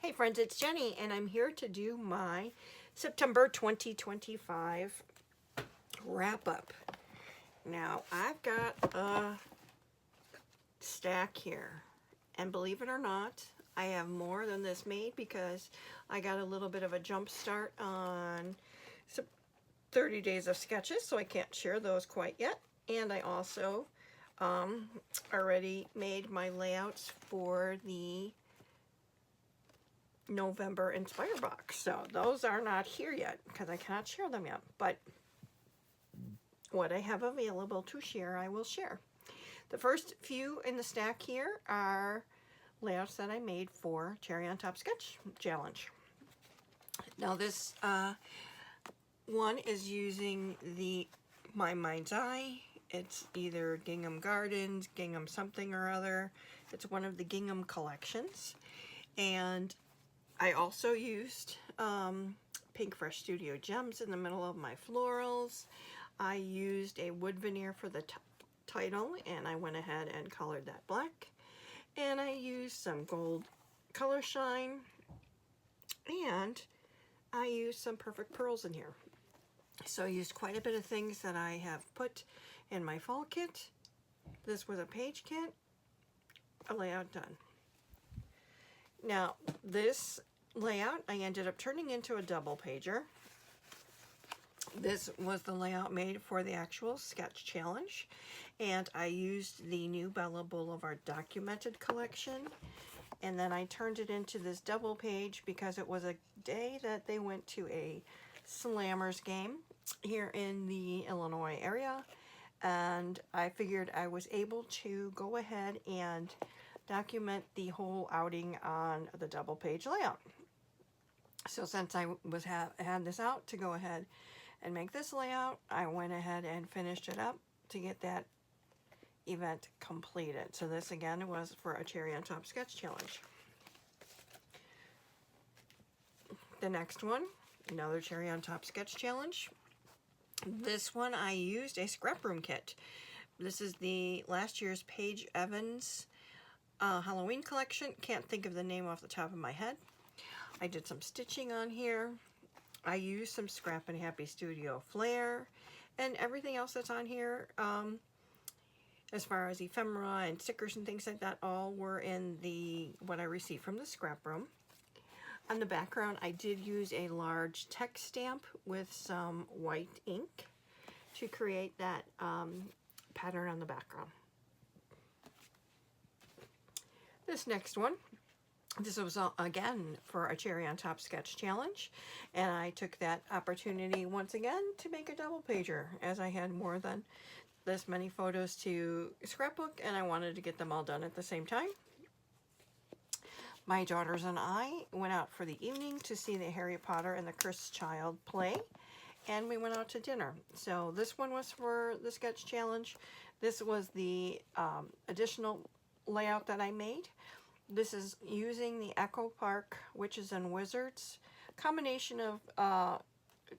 Hey friends, it's Jenny, and I'm here to do my September 2025 wrap-up. Now, I've got a stack here, and believe it or not, I have more than this made because I got a little bit of a jump start on 30 days of sketches, so I can't share those quite yet. And I also already made my layouts for the November Inspire box. So those are not here yet because I cannot share them yet. But what I have available to share, I will share. The first few in the stack here are layouts that I made for Cherry on Top Sketch Challenge. Now this one is using the My Mind's Eye. It's either Gingham Gardens, Gingham something or other. It's one of the Gingham collections. And I also used Pink Fresh Studio Gems in the middle of my florals. I used a wood veneer for the title, and I went ahead and colored that black. And I used some gold color shine, and I used some perfect pearls in here. So I used quite a bit of things that I have put in my fall kit. This was a page kit, a layout done. Now, this layout I ended up turning into a double pager. This was the layout made for the actual sketch challenge, and I used the new Bella Boulevard documented collection, and then I turned it into this double page because it was a day that they went to a Slammers game here in the Illinois area, and I figured I was able to go ahead and document the whole outing on the double page layout. So since I had this out to go ahead and make this layout, I went ahead and finished it up to get that event completed. So this again was for a Cherry on Top Sketch Challenge. The next one, another Cherry on Top Sketch Challenge. This one I used a scrap room kit. This is the last year's Paige Evans Halloween collection. Can't think of the name off the top of my head. I did some stitching on here. I used some Scrap and Happy Studio Flair, and everything else that's on here, as far as ephemera and stickers and things like that, all were in the what I received from the scrap room. On the background, I did use a large text stamp with some white ink to create that pattern on the background. This next one, this was again for a Cherry on Top Sketch Challenge, and I took that opportunity once again to make a double pager, as I had more than this many photos to scrapbook, and I wanted to get them all done at the same time. My daughters and I went out for the evening to see the Harry Potter and the Cursed Child play, and we went out to dinner. So this one was for the sketch challenge. This was the additional layout that I made. This is using the Echo Park Witches and Wizards combination of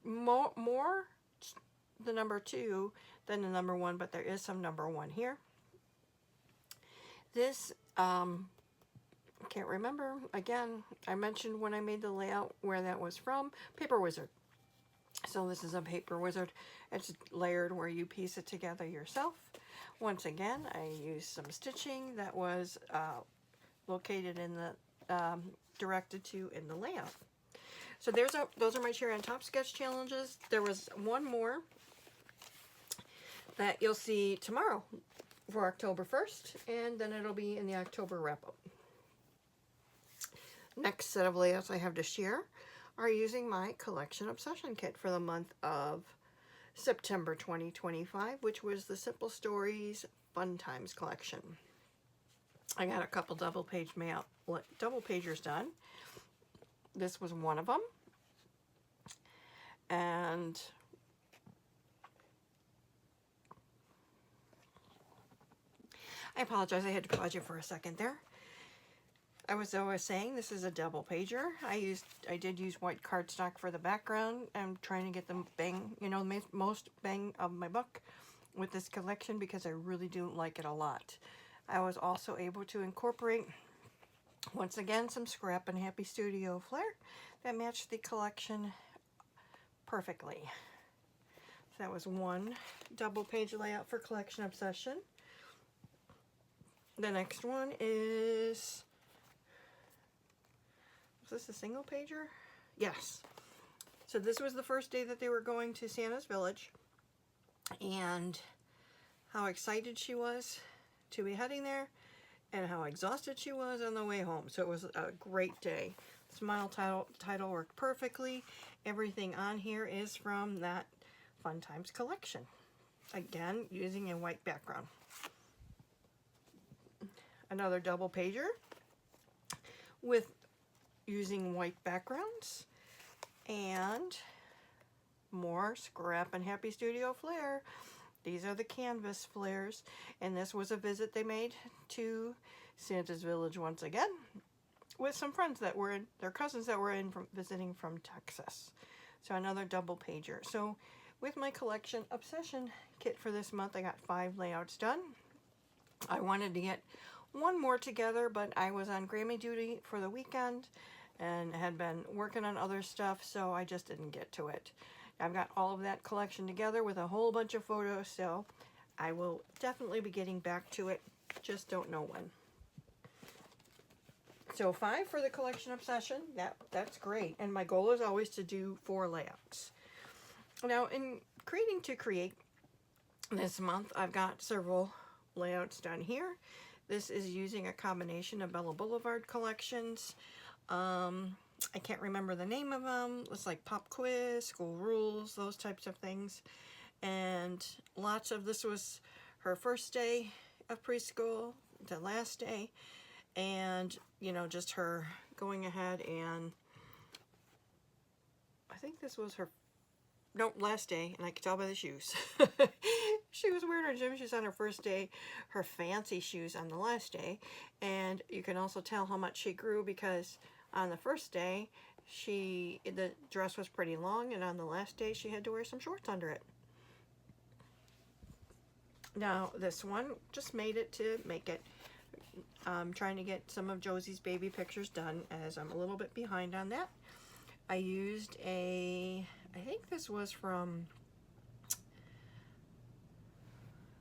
more the number 2 than the number 1, but there is some number 1 here. This I can't remember. Again, I mentioned when I made the layout where that was from. Paper Wizard. So this is a Paper Wizard. It's layered where you piece it together yourself. Once again, I used some stitching that was located in the directed to in the layout. So those are my Cherry on Top Sketch Challenges. There was one more that you'll see tomorrow for October 1st, and then it'll be in the October wrap-up. Next set of layouts I have to share are using my Collection Obsession Kit for the month of September 2025, which was the Simple Stories Fun Times collection. I got a couple double pagers done. This was one of them, and I apologize, I had to pause you for a second there. I was saying this is a double pager. I did use white cardstock for the background. I'm trying to get the bang, most bang of my buck with this collection because I really do like it a lot. I was also able to incorporate Once again, some Scrap and Happy Studio flair that matched the collection perfectly. So that was one double page layout for Collection Obsession. The next one is this a single pager? Yes. So this was the first day that they were going to Santa's Village, and how excited she was to be heading there, and how exhausted she was on the way home. So it was a great day. Smile title worked perfectly. Everything on here is from that Fun Times collection. Again, using a white background. Another double pager with using white backgrounds, and more Scrap and Happy Studio flair. These are the canvas flares, and this was a visit they made to Santa's Village once again with some friends that were in, their cousins that were in from visiting from Texas. So another double pager. So with my Collection Obsession kit for this month, I got 5 layouts done. I wanted to get one more together, but I was on Grammy duty for the weekend and had been working on other stuff, so I just didn't get to it. I've got all of that collection together with a whole bunch of photos, so I will definitely be getting back to it. Just don't know when. So 5 for the Collection Obsession. That's great. And my goal is always to do 4 layouts. Now, in Creating to Create this month, I've got several layouts done here. This is using a combination of Bella Boulevard collections. I can't remember the name of them. It's like Pop Quiz, School Rules, those types of things. And lots of, this was her first day of preschool, the last day. And, you know, just her going ahead and, I think this was her, no, last day, and I could tell by the shoes. She was wearing her gym shoes on her first day, her fancy shoes on the last day. And you can also tell how much she grew because on the first day, the dress was pretty long, and on the last day, she had to wear some shorts under it. Now, this one just made it to make it. I'm trying to get some of Josie's baby pictures done, as I'm a little bit behind on that. I used I think this was from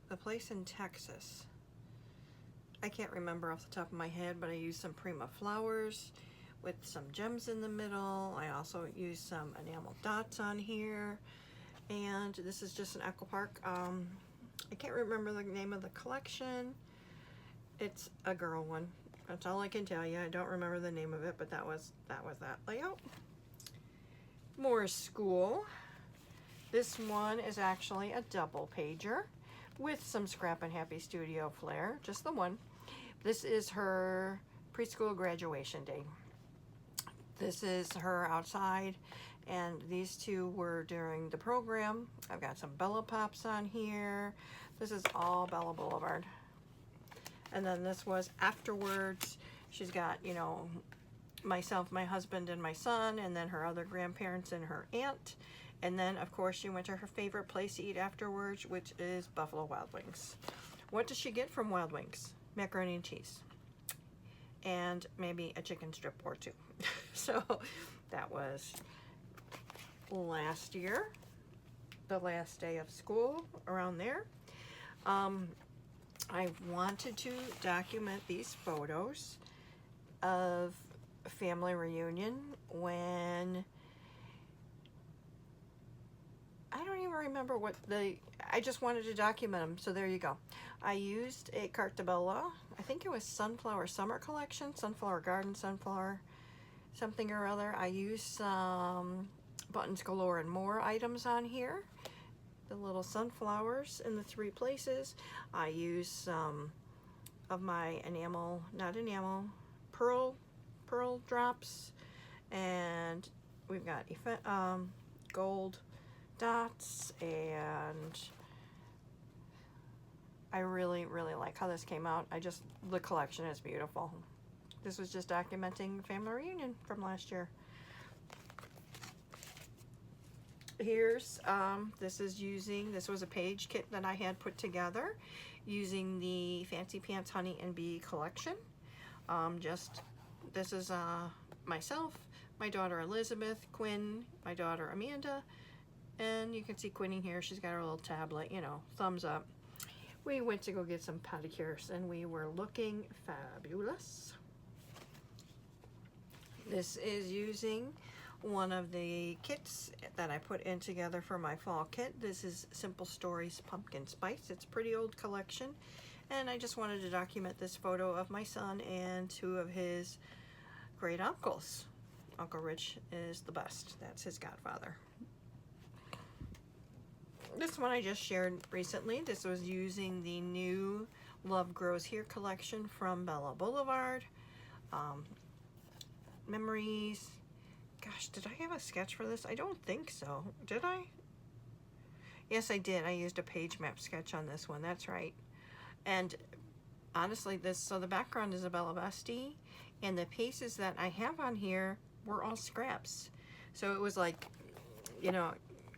the place in Texas. I can't remember off the top of my head, but I used some Prima flowers with some gems in the middle. I also used some enamel dots on here. And this is just an Echo Park. I can't remember the name of the collection. It's a girl one. That's all I can tell you. I don't remember the name of it, but that was that layout. More school. This one is actually a double pager with some Scrap and Happy Studio flair, just the one. This is her preschool graduation day. This is her outside, and these two were during the program. I've got some Bella Pops on here. This is all Bella Boulevard. And then this was afterwards. She's got, you know, myself, my husband, and my son, and then her other grandparents and her aunt. And then, of course, she went to her favorite place to eat afterwards, which is Buffalo Wild Wings. What does she get from Wild Wings? Macaroni and cheese. And maybe a chicken strip or 2. So that was last year, the last day of school, around there. I wanted to document these photos of a family reunion when, I don't even remember what I just wanted to document them, so there you go. I used a carte de Bella. I think it was Sunflower Summer Collection, Sunflower Garden, Sunflower something or other. I used some Buttons Galore and More items on here. The little sunflowers in the 3 places. I used some of my pearl drops, and we've got gold dots, and I really like how this came out. The collection is beautiful. This was just documenting family reunion from last year. Here's, this was a page kit that I had put together using the Fancy Pants Honey and Bee collection. Just This is myself, my daughter Elizabeth, Quinn, my daughter Amanda, and you can see Quinny here. She's got her little tablet, you know, thumbs up. We went to go get some pedicures and we were looking fabulous. This is using one of the kits that I put in together for my fall kit. This is Simple Stories Pumpkin Spice. It's a pretty old collection, and I just wanted to document this photo of my son and two of his great uncles. Uncle Rich is the best. That's his godfather. This one I just shared recently. This was using the new Love Grows Here collection from Bella Boulevard. Memories. Gosh, did I have a sketch for this? I don't think so. Did I? Yes, I did. I used a page map sketch on this one. That's right. And honestly, so the background is a Bella Bestie, and the pieces that I have on here were all scraps. So it was like, you know,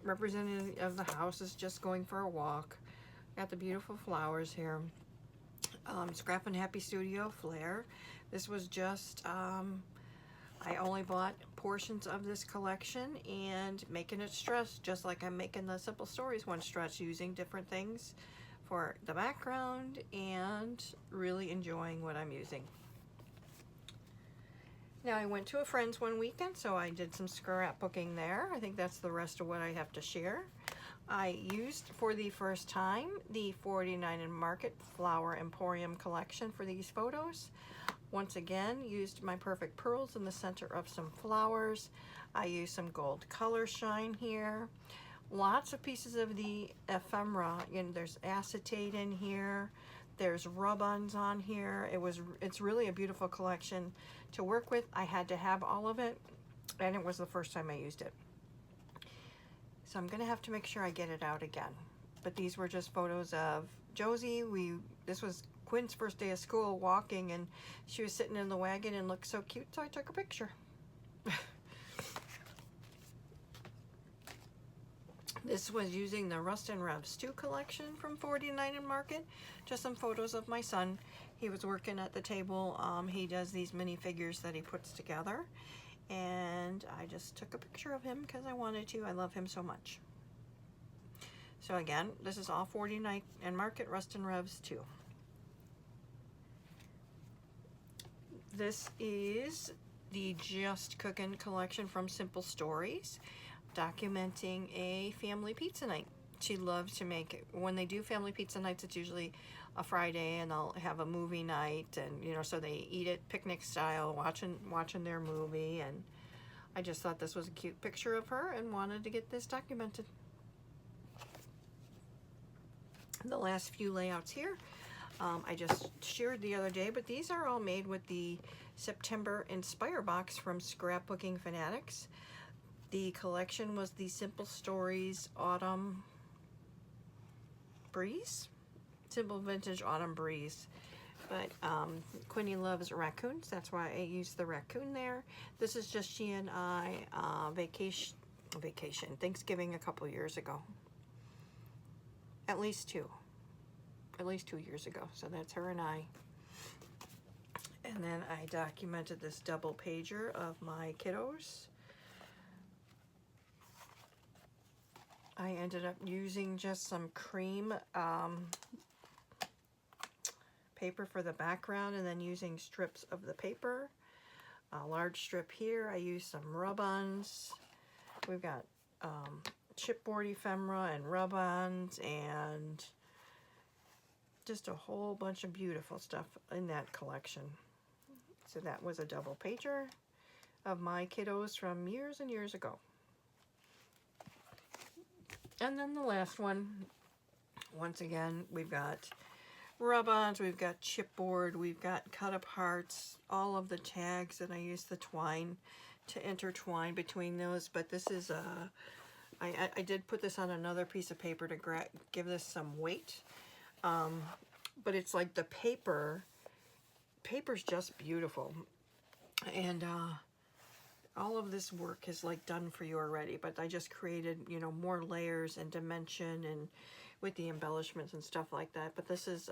representative of the house is just going for a walk. Got the beautiful flowers here. Scrap and Happy Studio Flair. This was just, I only bought portions of this collection and making it stretch, just like I'm making the Simple Stories one stretch, using different things for the background and really enjoying what I'm using. Now I went to a friend's one weekend, so I did some scrapbooking there. I think that's the rest of what I have to share. I used for the first time the 49 and Market Flower Emporium collection for these photos. Once again, used my Perfect Pearls in the center of some flowers. I used some gold color shine here. Lots of pieces of the ephemera. You know, there's acetate in here. There's rub-ons on here. It's really a beautiful collection to work with. I had to have all of it, and it was the first time I used it. So I'm gonna have to make sure I get it out again. But these were just photos of Josie. This was Quinn's first day of school, walking, and she was sitting in the wagon and looked so cute, so I took a picture. This was using the Rust and Revs 2 collection from 49 and Market. Just some photos of my son. He was working at the table. He does these minifigures that he puts together. And I just took a picture of him because I wanted to. I love him so much. So again, this is all 49 and Market Rust and Revs 2. This is the Just Cookin' collection from Simple Stories, documenting a family pizza night. She loves to make it. When they do family pizza nights, it's usually a Friday, and they'll have a movie night, and you know, so they eat it picnic style, watching their movie. And I just thought this was a cute picture of her and wanted to get this documented. The last few layouts here, I just shared the other day, but these are all made with the September Inspire box from Scrapbooking Fanatics. The collection was the Simple Stories Autumn Breeze, Simple Vintage Autumn Breeze. But Quinny loves raccoons, that's why I used the raccoon there. This is just she and I vacation, Thanksgiving a couple years ago. At least two years ago. So that's her and I. And then I documented this double pager of my kiddos. I ended up using just some cream paper for the background, and then using strips of the paper. A large strip here. I used some rub-ons. We've got chipboard ephemera and rub-ons, and just a whole bunch of beautiful stuff in that collection. So that was a double pager of my kiddos from years and years ago. And then the last one, once again, we've got rub-ons, we've got chipboard, we've got cut-aparts, all of the tags, and I use the twine to intertwine between those. But this is I did put this on another piece of paper to give this some weight. But it's like the paper's just beautiful. And all of this work is like done for you already, but I just created, you know, more layers and dimension and with the embellishments and stuff like that. But this is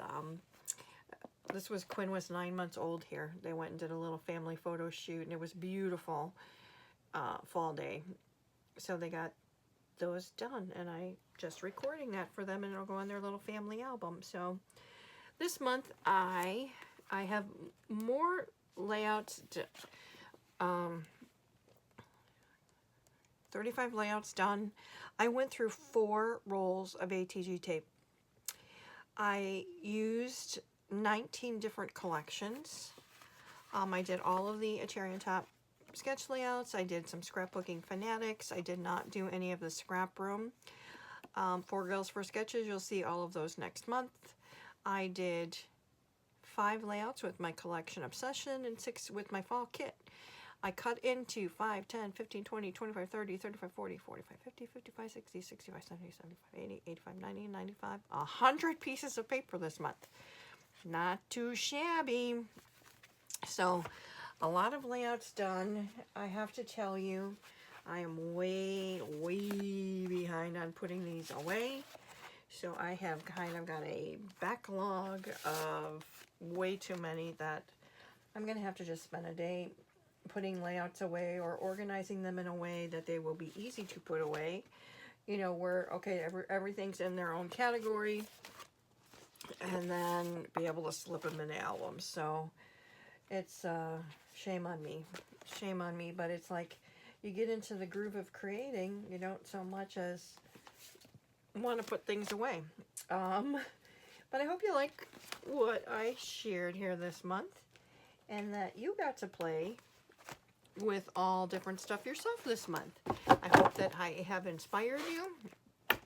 This was Quinn was 9 months old here. They went and did a little family photo shoot, and it was beautiful fall day. So they got those done, and I just recording that for them, and it'll go in their little family album. So this month I have more layouts. 35 layouts done. I went through 4 rolls of ATG tape. I used 19 different collections. I did all of the cherry on top sketch layouts. I did some scrapbooking fanatics. I did not do any of the scrap room. 4 Girls 4 Sketches, you'll see all of those next month. I did 5 layouts with my collection Obsession and 6 with my fall kit. I cut into 5, 10, 15, 20, 25, 30, 35, 40, 45, 50, 55, 60, 65, 70, 75, 80, 85, 90, 95, 100 pieces of paper this month. Not too shabby. So, a lot of layouts done. I have to tell you, I am way behind on putting these away. So I have kind of got a backlog of way too many that I'm going to have to just spend a day putting layouts away or organizing them in a way that they will be easy to put away. You know, where, okay, everything's in their own category, and then be able to slip them in albums. So it's shame on me, but it's like you get into the groove of creating, you don't so much as want to put things away. But I hope you like what I shared here this month, and that you got to play with all different stuff yourself this month. I hope that I have inspired you,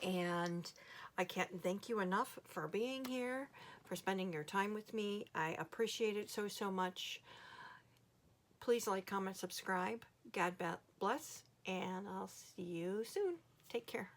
and I can't thank you enough for being here, for spending your time with me. I appreciate it so much. Please like, comment, subscribe. God bless, and I'll see you soon. Take care.